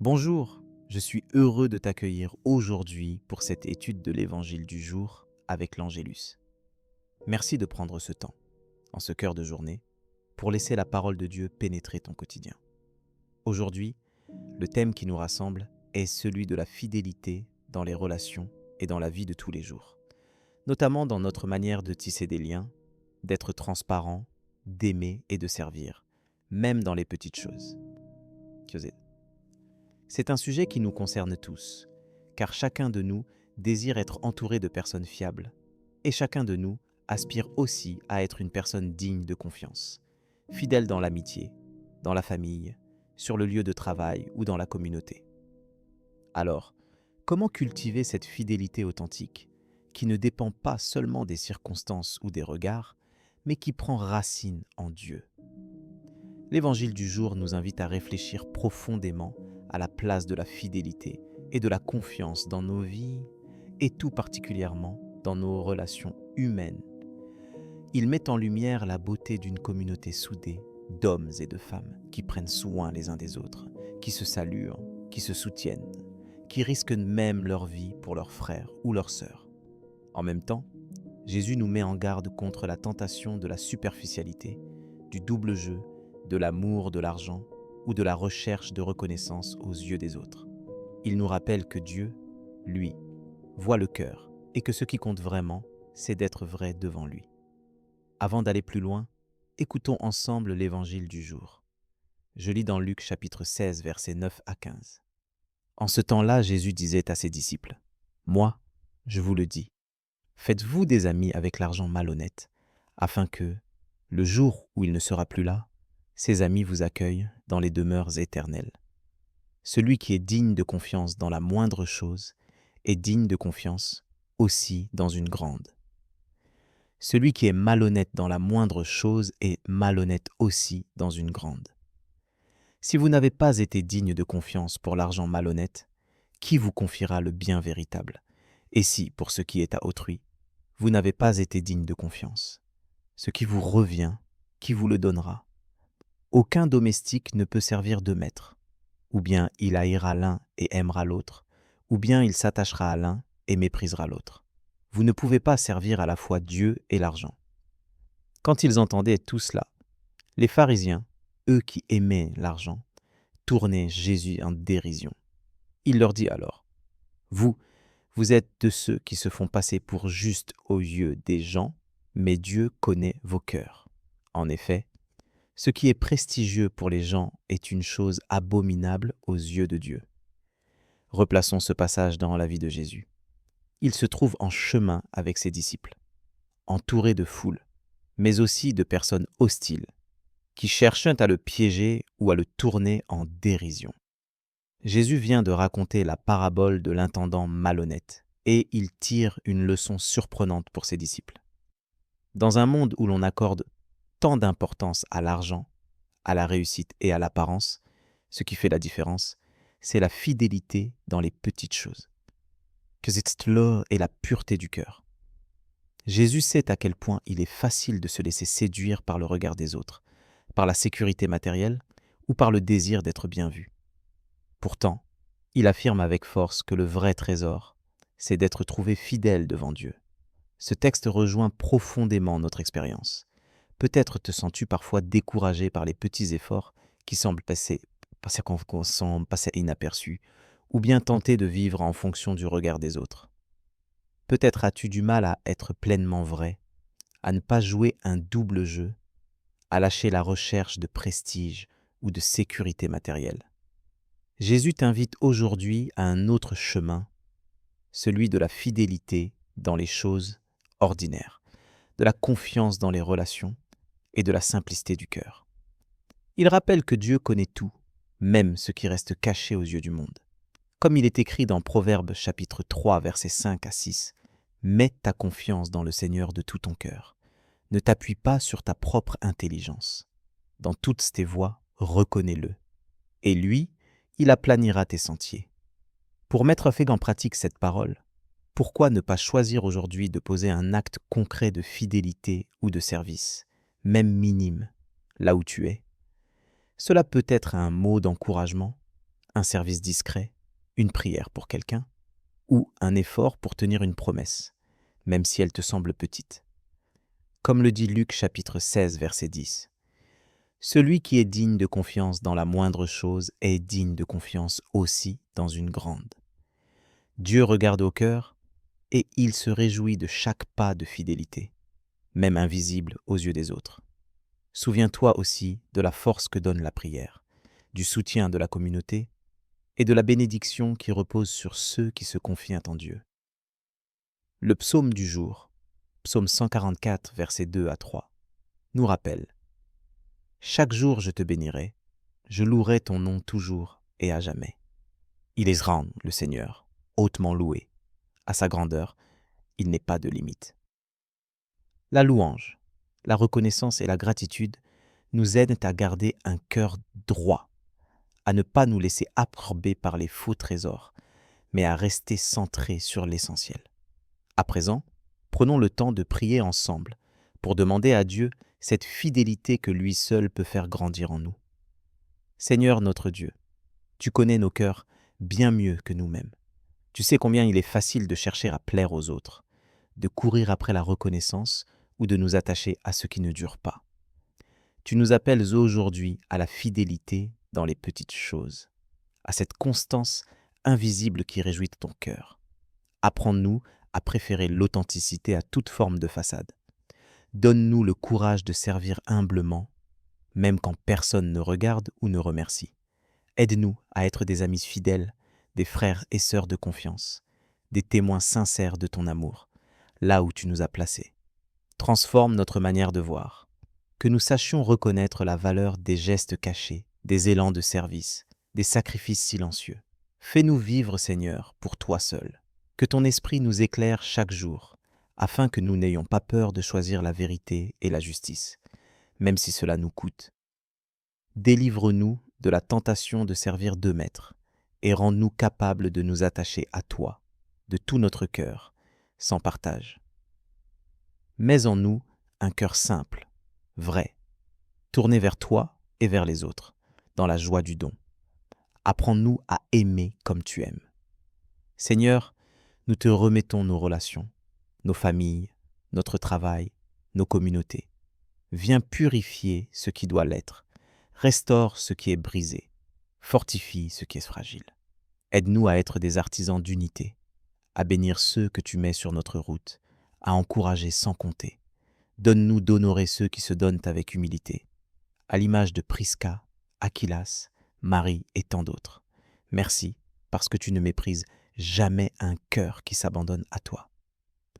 Bonjour, je suis heureux de t'accueillir aujourd'hui pour cette étude de l'Évangile du jour avec l'Angélus. Merci de prendre ce temps, en ce cœur de journée, pour laisser la parole de Dieu pénétrer ton quotidien. Aujourd'hui, le thème qui nous rassemble est celui de la fidélité dans les relations et dans la vie de tous les jours, notamment dans notre manière de tisser des liens, d'être transparent, d'aimer et de servir, même dans les petites choses. C'est un sujet qui nous concerne tous, car chacun de nous désire être entouré de personnes fiables, et chacun de nous aspire aussi à être une personne digne de confiance, fidèle dans l'amitié, dans la famille, sur le lieu de travail ou dans la communauté. Alors, comment cultiver cette fidélité authentique, qui ne dépend pas seulement des circonstances ou des regards, mais qui prend racine en Dieu? L'Évangile du jour nous invite à réfléchir profondément à la place de la fidélité et de la confiance dans nos vies et tout particulièrement dans nos relations humaines. Il met en lumière la beauté d'une communauté soudée d'hommes et de femmes qui prennent soin les uns des autres, qui se saluent, qui se soutiennent, qui risquent même leur vie pour leurs frères ou leurs sœurs. En même temps, Jésus nous met en garde contre la tentation de la superficialité, du double jeu, de l'amour de l'argent ou de la recherche de reconnaissance aux yeux des autres. Il nous rappelle que Dieu, lui, voit le cœur et que ce qui compte vraiment, c'est d'être vrai devant lui. Avant d'aller plus loin, écoutons ensemble l'évangile du jour. Je lis dans Luc chapitre 16, versets 9 à 15. En ce temps-là, Jésus disait à ses disciples, « Moi, je vous le dis, faites-vous des amis avec l'argent malhonnête, afin que, le jour où il ne sera plus là, ses amis vous accueillent dans les demeures éternelles. Celui qui est digne de confiance dans la moindre chose est digne de confiance aussi dans une grande. Celui qui est malhonnête dans la moindre chose est malhonnête aussi dans une grande. Si vous n'avez pas été digne de confiance pour l'argent malhonnête, qui vous confiera le bien véritable? Et si, pour ce qui est à autrui, vous n'avez pas été digne de confiance, ce qui vous revient, qui vous le donnera? Aucun domestique ne peut servir deux maîtres. Ou bien il haïra l'un et aimera l'autre, ou bien il s'attachera à l'un et méprisera l'autre. Vous ne pouvez pas servir à la fois Dieu et l'argent. Quand ils entendaient tout cela, les pharisiens, eux qui aimaient l'argent, tournaient Jésus en dérision. Il leur dit alors, « Vous êtes de ceux qui se font passer pour justes aux yeux des gens, mais Dieu connaît vos cœurs. En effet, ce qui est prestigieux pour les gens est une chose abominable aux yeux de Dieu. » Replaçons ce passage dans la vie de Jésus. Il se trouve en chemin avec ses disciples, entouré de foules, mais aussi de personnes hostiles, qui cherchent à le piéger ou à le tourner en dérision. Jésus vient de raconter la parabole de l'intendant malhonnête, et il tire une leçon surprenante pour ses disciples. Dans un monde où l'on accorde tant d'importance à l'argent, à la réussite et à l'apparence, ce qui fait la différence, c'est la fidélité dans les petites choses. Gesetztloh est la pureté du cœur. Jésus sait à quel point il est facile de se laisser séduire par le regard des autres, par la sécurité matérielle ou par le désir d'être bien vu. Pourtant, il affirme avec force que le vrai trésor, c'est d'être trouvé fidèle devant Dieu. Ce texte rejoint profondément notre expérience. Peut-être te sens-tu parfois découragé par les petits efforts qui semblent passer inaperçus, ou bien tenté de vivre en fonction du regard des autres. Peut-être as-tu du mal à être pleinement vrai, à ne pas jouer un double jeu, à lâcher la recherche de prestige ou de sécurité matérielle. Jésus t'invite aujourd'hui à un autre chemin, celui de la fidélité dans les choses ordinaires, de la confiance dans les relations et de la simplicité du cœur. Il rappelle que Dieu connaît tout, même ce qui reste caché aux yeux du monde. Comme il est écrit dans Proverbes chapitre 3, versets 5 à 6, « Mets ta confiance dans le Seigneur de tout ton cœur. Ne t'appuie pas sur ta propre intelligence. Dans toutes tes voies, reconnais-le. Et lui, il aplanira tes sentiers. » Pour mettre en pratique cette parole, pourquoi ne pas choisir aujourd'hui de poser un acte concret de fidélité ou de service, même minime, là où tu es? Cela peut être un mot d'encouragement, un service discret, une prière pour quelqu'un, ou un effort pour tenir une promesse, même si elle te semble petite. Comme le dit Luc chapitre 16, verset 10. Celui qui est digne de confiance dans la moindre chose est digne de confiance aussi dans une grande. Dieu regarde au cœur et il se réjouit de chaque pas de fidélité, même invisible aux yeux des autres. Souviens-toi aussi de la force que donne la prière, du soutien de la communauté et de la bénédiction qui repose sur ceux qui se confient en Dieu. Le psaume du jour, psaume 144, versets 2 à 3, nous rappelle: Chaque jour je te bénirai, je louerai ton nom toujours et à jamais. Il est grand, le Seigneur, hautement loué. À sa grandeur, il n'est pas de limite. La louange, la reconnaissance et la gratitude nous aident à garder un cœur droit, à ne pas nous laisser absorber par les faux trésors, mais à rester centrés sur l'essentiel. À présent, prenons le temps de prier ensemble pour demander à Dieu cette fidélité que lui seul peut faire grandir en nous. Seigneur notre Dieu, tu connais nos cœurs bien mieux que nous-mêmes. Tu sais combien il est facile de chercher à plaire aux autres, de courir après la reconnaissance ou de nous attacher à ce qui ne dure pas. Tu nous appelles aujourd'hui à la fidélité dans les petites choses, à cette constance invisible qui réjouit ton cœur. Apprends-nous à préférer l'authenticité à toute forme de façade. Donne-nous le courage de servir humblement, même quand personne ne regarde ou ne remercie. Aide-nous à être des amis fidèles, des frères et sœurs de confiance, des témoins sincères de ton amour, là où tu nous as placés. Transforme notre manière de voir, que nous sachions reconnaître la valeur des gestes cachés, des élans de service, des sacrifices silencieux. Fais-nous vivre, Seigneur, pour toi seul. Que ton esprit nous éclaire chaque jour, afin que nous n'ayons pas peur de choisir la vérité et la justice, même si cela nous coûte. Délivre-nous de la tentation de servir deux maîtres, et rends-nous capables de nous attacher à toi, de tout notre cœur, sans partage. Mets en nous un cœur simple, vrai, tourné vers toi et vers les autres, dans la joie du don. Apprends-nous à aimer comme tu aimes. Seigneur, nous te remettons nos relations, nos familles, notre travail, nos communautés. Viens purifier ce qui doit l'être, restaure ce qui est brisé, fortifie ce qui est fragile. Aide-nous à être des artisans d'unité, à bénir ceux que tu mets sur notre route, à encourager sans compter. Donne-nous d'honorer ceux qui se donnent avec humilité, à l'image de Prisca, Aquilas, Marie et tant d'autres. Merci parce que tu ne méprises jamais un cœur qui s'abandonne à toi.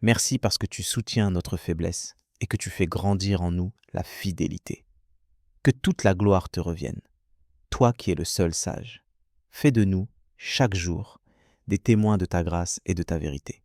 Merci parce que tu soutiens notre faiblesse et que tu fais grandir en nous la fidélité. Que toute la gloire te revienne, toi qui es le seul sage. Fais de nous, chaque jour, des témoins de ta grâce et de ta vérité.